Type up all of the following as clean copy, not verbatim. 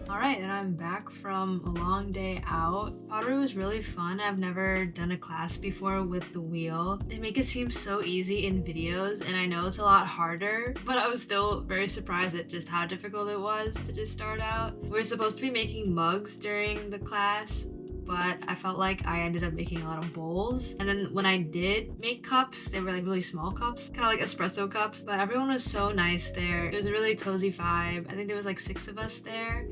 Alright, and I'm back from a long day out. Pottery was really fun. I've never done a class before with the wheel. They make it seem so easy in videos, and I know it's a lot harder, but I was still very surprised at just how difficult it was to just start out. We were supposed to be making mugs during the class, but I felt like I ended up making a lot of bowls. And then when I did make cups, they were like really small cups, kind of like espresso cups, but everyone was so nice there. It was a really cozy vibe. I think there was like 6 of us there.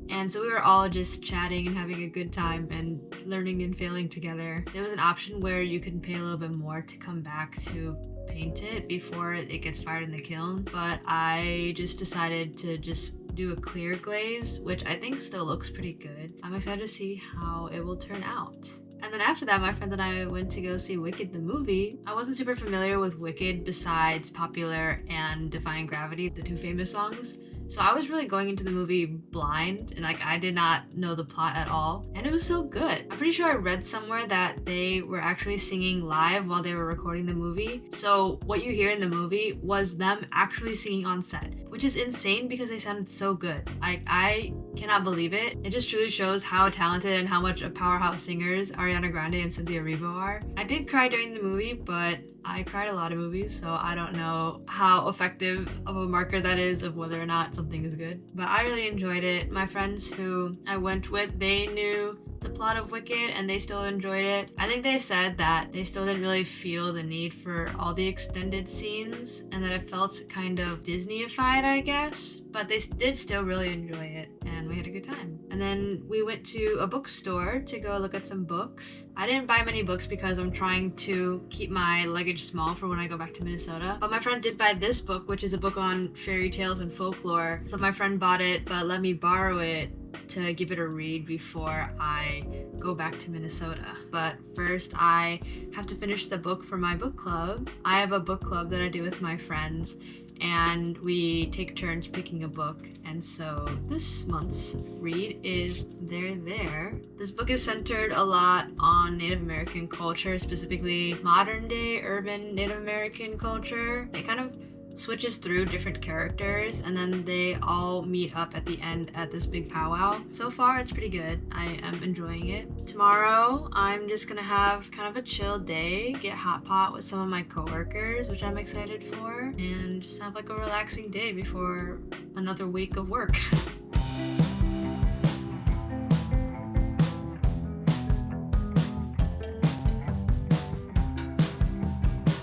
And so we were all just chatting and having a good time and learning and failing together. There was an option where you could pay a little bit more to come back to paint it before it gets fired in the kiln, but I just decided to just do a clear glaze, which I think still looks pretty good. I'm excited to see how it will turn out. And then after that, my friend and I went to go see Wicked the movie. I wasn't super familiar with Wicked besides Popular and Defying Gravity, the 2 famous songs. So I was really going into the movie blind, and like I did not know the plot at all, and it was so good. I'm pretty sure I read somewhere that they were actually singing live while they were recording the movie. So what you hear in the movie was them actually singing on set, which is insane because they sounded so good. Like I cannot believe it. It just truly shows how talented and how much of powerhouse singers Ariana Grande and Cynthia Erivo are. I did cry during the movie, but I cried a lot of movies, so I don't know how effective of a marker that is of whether or not something is good. But I really enjoyed it. My friends who I went with, they knew the plot of Wicked and they still enjoyed it. I think they said that they still didn't really feel the need for all the extended scenes and that it felt kind of Disney-ified, I guess, but they did still really enjoy it and we had a good time. And then we went to a bookstore to go look at some books. I didn't buy many books because I'm trying to keep my luggage small for when I go back to Minnesota, but my friend did buy this book, which is a book on fairy tales and folklore. So my friend bought it but let me borrow it to give it a read before I go back to Minnesota. But first I have to finish the book for my book club. I have a book club that I do with my friends and we take turns picking a book, and so this month's read is They're There. This book is centered a lot on Native American culture, specifically modern day urban Native American culture. It kind of switches through different characters and then they all meet up at the end at this big powwow. So far it's pretty good. I am enjoying it. Tomorrow I'm just gonna have kind of a chill day, get hot pot with some of my coworkers, which I'm excited for, and just have like a relaxing day before another week of work.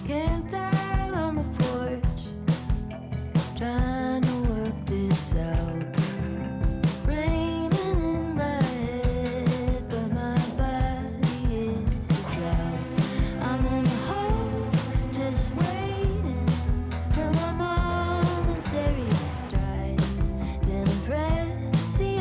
Camped out on the porch, trying to work this out. Raining in my head, but my body is a drought. I'm in a hole, just waiting for my momentary stride. Then I press the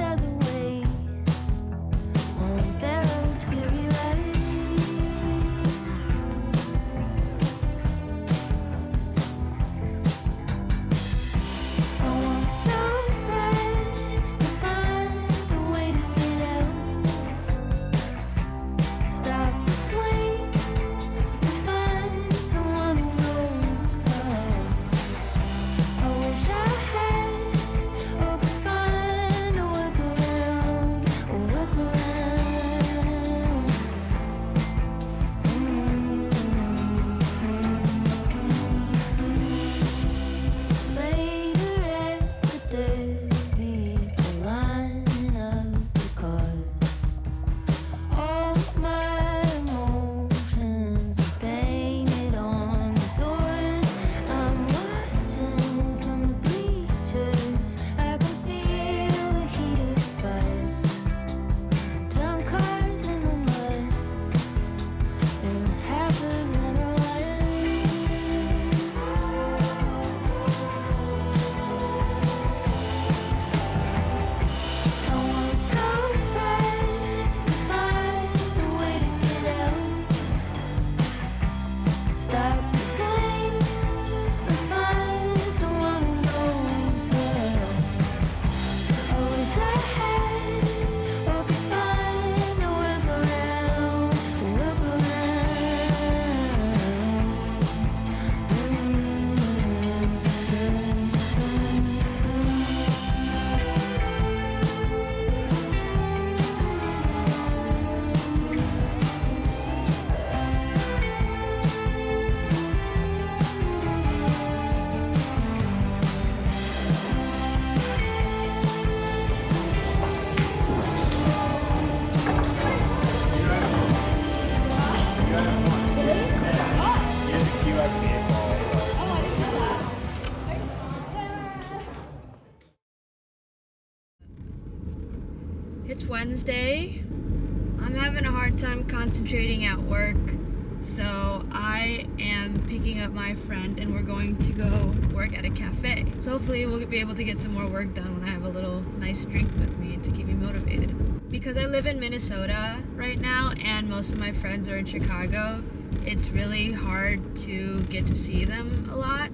It's Wednesday. I'm having a hard time concentrating at work, so I am picking up my friend and we're going to go work at a cafe. So hopefully we'll be able to get some more work done when I have a little nice drink with me to keep me motivated. Because I live in Minnesota right now and most of my friends are in Chicago, it's really hard to get to see them a lot.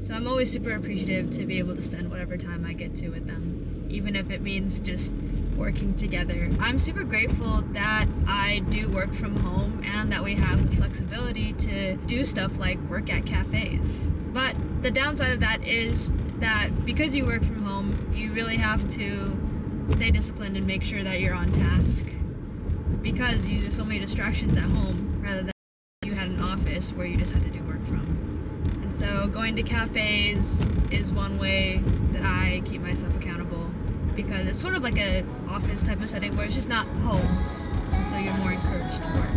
So I'm always super appreciative to be able to spend whatever time I get to with them, even if it means just working together. I'm super grateful that I do work from home and that we have the flexibility to do stuff like work at cafes. But the downside of that is that because you work from home, you really have to stay disciplined and make sure that you're on task, because you have so many distractions at home rather than you had an office where you just had to do work from. And so going to cafes is one way that I keep myself accountable, because it's sort of like a office type of setting where it's just not home, and so you're more encouraged to work.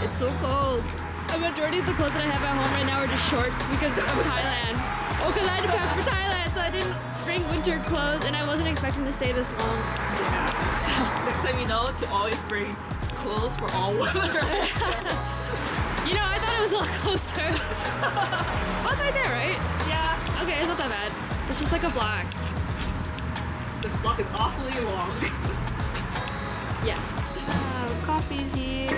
It's so cold. A majority of the clothes that I have at home right now are just shorts because of Thailand. Oh, because I had to pack for Thailand, so I didn't bring winter clothes, and I wasn't expecting to stay this long. Yeah. So next time you know to always bring clothes for all weather. You know, I thought it was a lot closer. Oh, it's right there, right? Yeah. Okay, it's not that bad. It's just like a block. This block is awfully long. Yes. Coffee's here.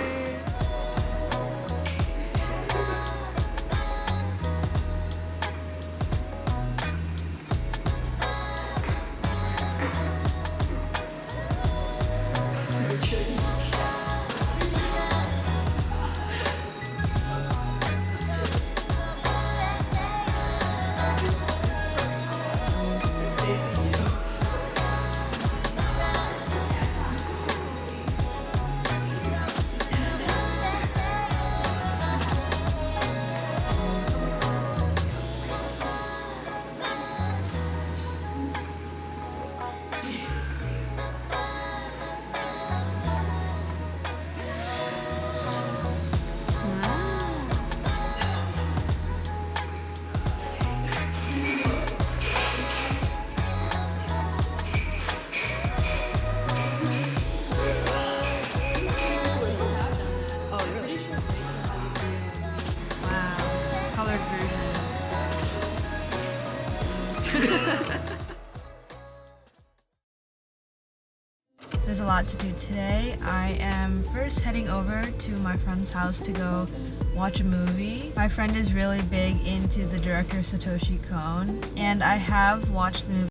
There's a lot to do today. I am first heading over to my friend's house to go watch a movie. My friend is really big into the director Satoshi Kon, and I have watched the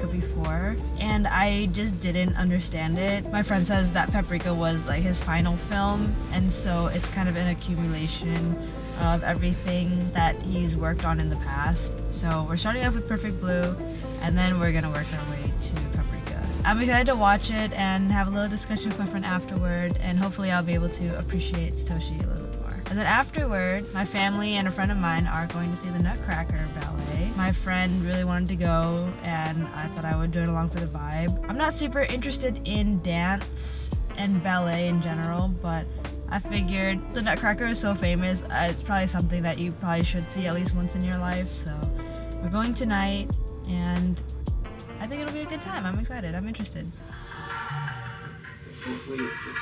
movie before and I just didn't understand it. My friend says that Paprika was like his final film, and so it's kind of an accumulation of everything that he's worked on in the past. So we're starting off with Perfect Blue and then we're gonna work our way to Paprika. I'm excited to watch it and have a little discussion with my friend afterward, and hopefully I'll be able to appreciate Satoshi a little bit more. And then afterward, my family and a friend of mine are going to see the Nutcracker ballet. My friend really wanted to go and I thought I would join along for the vibe. I'm not super interested in dance and ballet in general, but I figured the Nutcracker is so famous, it's probably something that you probably should see at least once in your life. So we're going tonight and I think it'll be a good time. I'm excited. I'm interested. Hopefully it's this.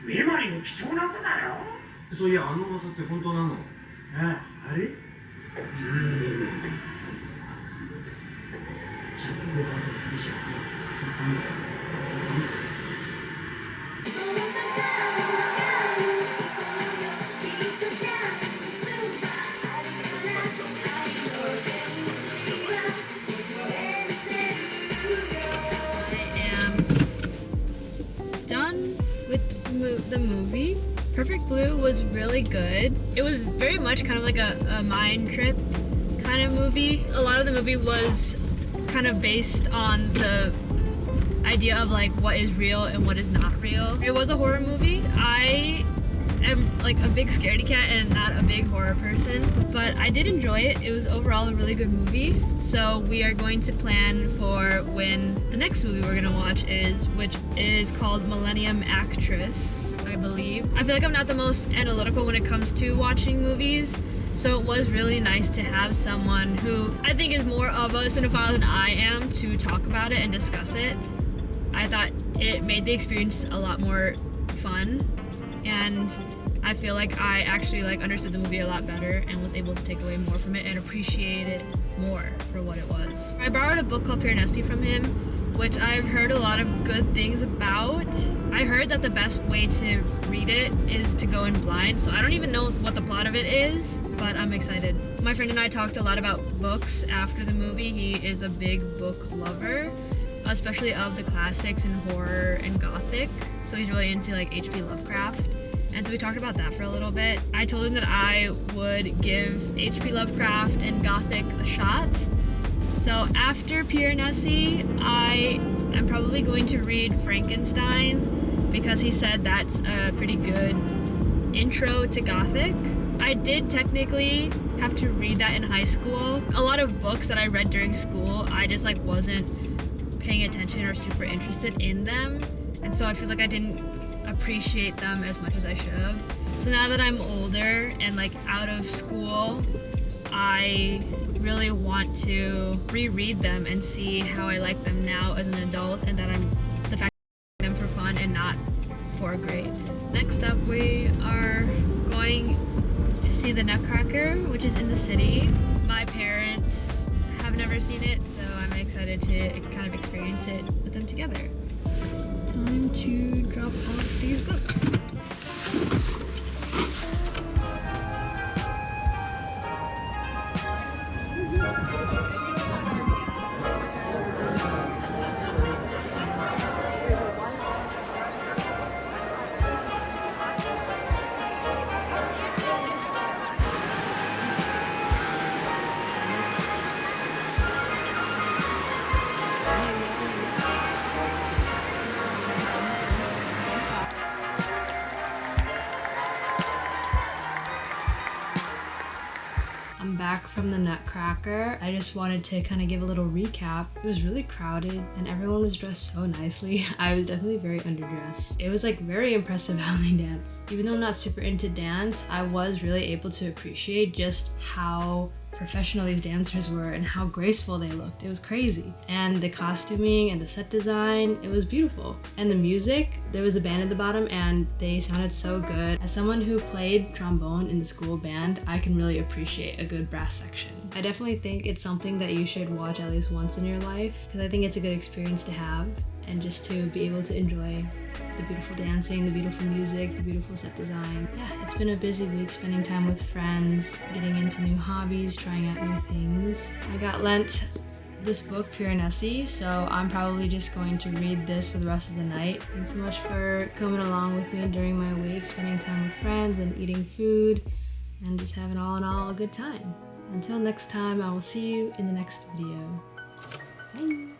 メマリの貴重な歌だよ。そういや、あの噂って本当なの？ああ、あれ？The movie. Perfect Blue was really good. It was very much kind of like a mind trip kind of movie. A lot of the movie was kind of based on the idea of like what is real and what is not real. It was a horror movie. I am like a big scaredy cat and not a big horror person, but I did enjoy it. It was overall a really good movie. So we are going to plan for when the next movie we're gonna watch is, which is called Millennium Actress. I believe. I feel like I'm not the most analytical when it comes to watching movies, so it was really nice to have someone who I think is more of a cinephile than I am to talk about it and discuss it. I thought it made the experience a lot more fun, and I feel like I actually understood the movie a lot better and was able to take away more from it and appreciate it more for what it was. I borrowed a book called Piranesi from him, which I've heard a lot of good things about. I heard that the best way to read it is to go in blind, so I don't even know what the plot of it is, but I'm excited. My friend and I talked a lot about books after the movie. He is a big book lover, especially of the classics and horror and gothic, so he's really into like H.P. Lovecraft. And so we talked about that for a little bit. I told him that I would give H.P. Lovecraft and Gothic a shot. So after Piranesi, I am probably going to read Frankenstein because he said that's a pretty good intro to Gothic. I did technically have to read that in high school. A lot of books that I read during school, I just wasn't paying attention or super interested in them. And so I feel like I didn't appreciate them as much as I should have. So now that I'm older and out of school, I really want to reread them and see how I like them now as an adult, and that the fact that I'm them for fun and not for a grade. Next up, we are going to see the Nutcracker, which is in the city. My parents have never seen it, so I'm excited to kind of experience it with them together. Time to drop off these books. I'm back from the Nutcracker. I just wanted to kind of give a little recap. It was really crowded and everyone was dressed so nicely. I was definitely very underdressed. It was very impressive how they danced. Even though I'm not super into dance, I was really able to appreciate just how professional these dancers were and how graceful they looked. It was crazy. And the costuming and the set design, it was beautiful. And the music, there was a band at the bottom and they sounded so good. As someone who played trombone in the school band, I can really appreciate a good brass section. I definitely think it's something that you should watch at least once in your life because I think it's a good experience to have, and just to be able to enjoy the beautiful dancing, the beautiful music, the beautiful set design. Yeah, it's been a busy week spending time with friends, getting into new hobbies, trying out new things. I got lent this book, Piranesi, so I'm probably just going to read this for the rest of the night. Thanks so much for coming along with me during my week, spending time with friends and eating food and just having all in all a good time. Until next time, I will see you in the next video. Bye!